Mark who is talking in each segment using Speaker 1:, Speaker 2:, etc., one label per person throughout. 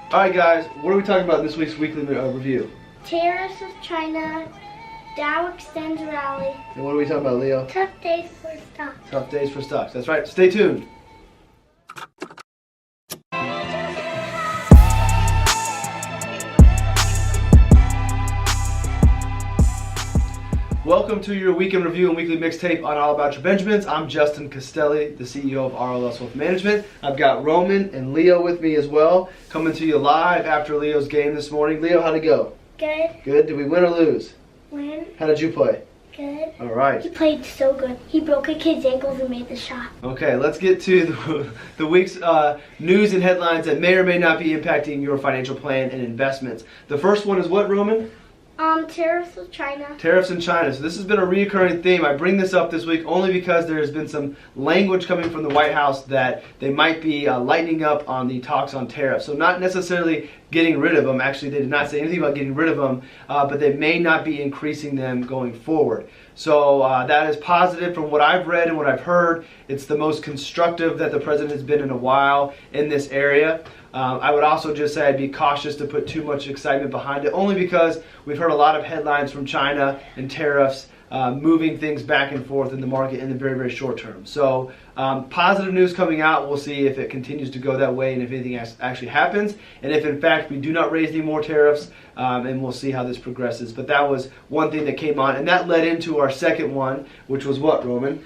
Speaker 1: Alright guys, what are we talking about in this week's weekly review?
Speaker 2: Tariffs of China, Dow extends rally.
Speaker 1: And what are we talking about, Leo?
Speaker 2: Tough days for stocks.
Speaker 1: Tough days for stocks. That's right. Stay tuned. Welcome to your weekend review and weekly mixtape on All About Your Benjamins. I'm Justin Castelli, the CEO of RLS Wealth Management. I've got Roman and Leo with me as well, coming to you live after Leo's game this morning. Leo, how'd it go?
Speaker 2: Good.
Speaker 1: Good. Did we win or lose?
Speaker 2: Win.
Speaker 1: How did you play?
Speaker 2: Good.
Speaker 1: All right.
Speaker 2: He played so good. He broke a kid's ankles and made the shot.
Speaker 1: Okay, let's get to the week's news and headlines that may or may not be impacting your financial plan and investments. The first one is what, Roman?
Speaker 2: Tariffs with China.
Speaker 1: Tariffs in China. So this has been a recurring theme. I bring this up this week only because there's been some language coming from the White House that they might be lightening up on the talks on tariffs. So not necessarily getting rid of them. Actually, they did not say anything about getting rid of them, but they may not be increasing them going forward. So that is positive from what I've read and what I've heard. It's the most constructive that the president has been in a while in this area. I would also just say I'd be cautious to put too much excitement behind it, only because we've heard a lot of headlines from China and tariffs moving things back and forth in the market in the very, very short term. So positive news coming out. We'll see if it continues to go that way and if anything actually happens, and if in fact we do not raise any more tariffs, and we'll see how this progresses. But that was one thing that came on, and that led into our second one, which was what, Roman?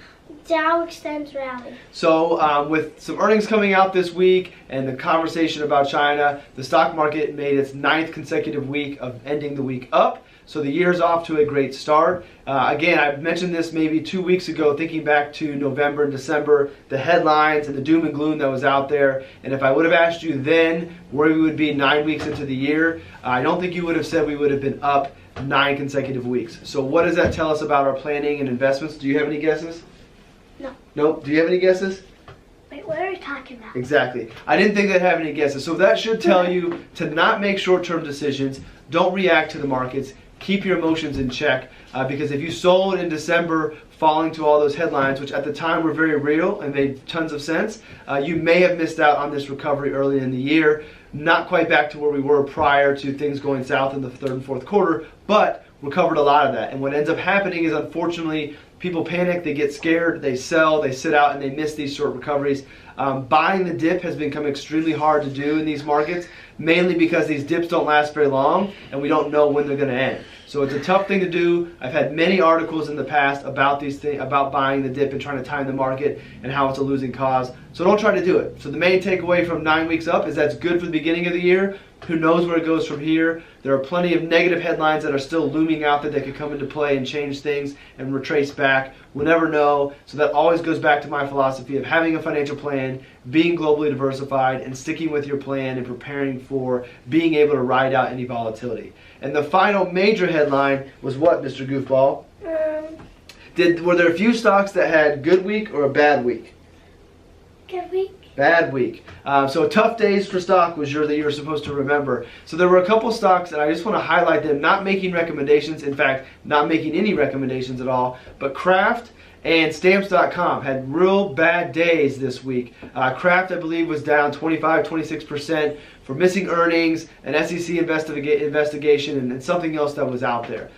Speaker 2: Dow extends rally.
Speaker 1: So with some earnings coming out this week and the conversation about China, the stock market made its 9th consecutive week of ending the week up. So the year's off to a great start. Again, I mentioned this maybe 2 weeks ago, thinking back to November and December, the headlines and the doom and gloom that was out there. And if I would have asked you then where we would be 9 weeks into the year, I don't think you would have said we would have been up 9 consecutive weeks. So what does that tell us about our planning and investments? Do you have any guesses?
Speaker 2: No.
Speaker 1: Nope. Do you have any guesses?
Speaker 2: Wait, what are we talking about?
Speaker 1: Exactly. I didn't think they'd have any guesses. So that should tell you to not make short-term decisions. Don't react to the markets. Keep your emotions in check. Because if you sold in December falling to all those headlines, which at the time were very real and made tons of sense, you may have missed out on this recovery early in the year. Not quite back to where we were prior to things going south in the third and fourth quarter, but recovered a lot of that. And what ends up happening is, unfortunately, people panic, they get scared, they sell, they sit out, and they miss these short recoveries. Buying the dip has become extremely hard to do in these markets, mainly because these dips don't last very long and we don't know when they're going to end. So it's a tough thing to do. I've had many articles in the past about these things, about buying the dip and trying to time the market and how it's a losing cause. So don't try to do it. So the main takeaway from 9 weeks up is that's good for the beginning of the year. Who knows where it goes from here? There are plenty of negative headlines that are still looming out there that could come into play and change things and retrace back. We'll never know. So that always goes back to my philosophy of having a financial plan, being globally diversified, and sticking with your plan and preparing for being able to ride out any volatility. And the final major headline was what, Mr. Goofball? Were there a few stocks that had good week or a bad week?
Speaker 2: Good week.
Speaker 1: Bad week. So tough days for stock was that you're supposed to remember. So there were a couple stocks, and I just want to highlight them, not making recommendations, in fact, not making any recommendations at all, but Kraft and Stamps.com had real bad days this week. Kraft, I believe, was down 25-26% for missing earnings, an SEC investigation, and something else that was out there.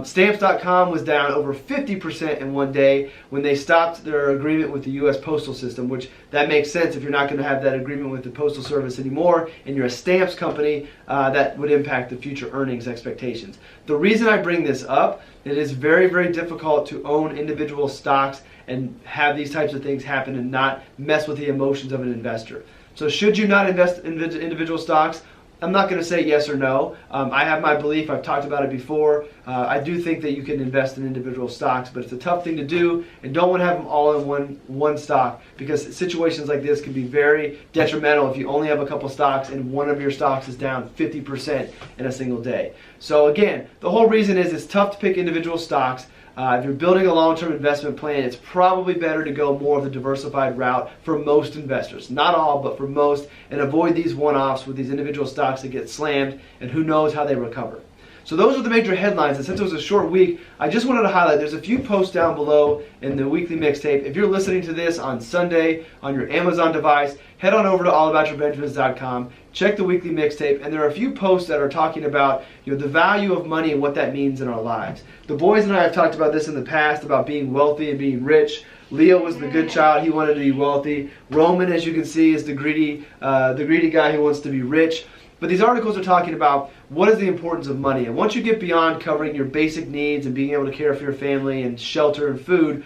Speaker 1: Stamps.com was down over 50% in one day when they stopped their agreement with the U.S. Postal System, which that makes sense if you're not going to have that agreement with the Postal Service anymore and you're a stamps company. That would impact the future earnings expectations. The reason I bring this up, it is very, very difficult to own individual stocks and have these types of things happen and not mess with the emotions of an investor. So should you not invest in individual stocks? I'm not going to say yes or no. I have my belief. I've talked about it before. I do think that you can invest in individual stocks, but it's a tough thing to do, and don't want to have them all in one stock, because situations like this can be very detrimental if you only have a couple stocks and one of your stocks is down 50% in a single day. So again, the whole reason is it's tough to pick individual stocks. If you're building a long-term investment plan, it's probably better to go more of the diversified route for most investors. Not all, but for most, and avoid these one-offs with these individual stocks that get slammed, and who knows how they recover. So those are the major headlines, and since it was a short week, I just wanted to highlight, there's a few posts down below in the weekly mixtape. If you're listening to this on Sunday on your Amazon device, head on over to allaboutyourbenjamins.com, check the weekly mixtape, and there are a few posts that are talking about the value of money and what that means in our lives. The boys and I have talked about this in the past, about being wealthy and being rich. Leo was the good child, he wanted to be wealthy. Roman, as you can see, is the greedy guy who wants to be rich. But these articles are talking about what is the importance of money. And once you get beyond covering your basic needs and being able to care for your family and shelter and food,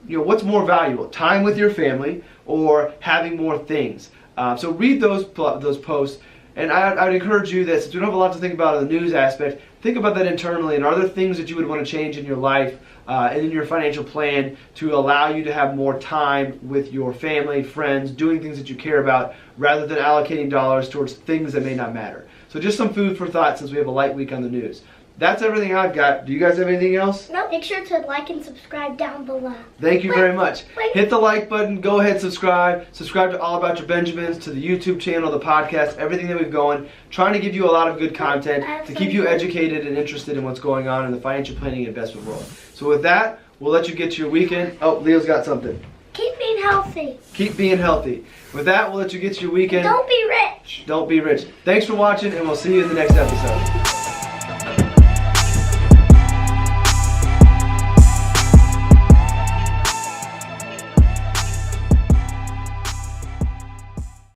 Speaker 1: what's more valuable? Time with your family or having more things? So read those posts. And I'd encourage you that since we don't have a lot to think about in the news aspect, think about that internally. And are there things that you would want to change in your life and in your financial plan to allow you to have more time with your family, friends, doing things that you care about, rather than allocating dollars towards things that may not matter? So just some food for thought since we have a light week on the news. That's everything I've got. Do you guys have anything else?
Speaker 2: No, make sure to like and subscribe down below.
Speaker 1: Thank you very much. Hit the like button. Go ahead, subscribe. Subscribe to All About Your Benjamins, to the YouTube channel, the podcast, everything that we've going. Trying to give you a lot of good content to keep you educated and interested in what's going on in the financial planning and investment world. So with that, we'll let you get to your weekend. Oh, Leo's got something.
Speaker 2: Keep being healthy.
Speaker 1: Keep being healthy. With that, we'll let you get to your weekend.
Speaker 2: Don't be rich.
Speaker 1: Don't be rich. Thanks for watching, and we'll see you in the next episode.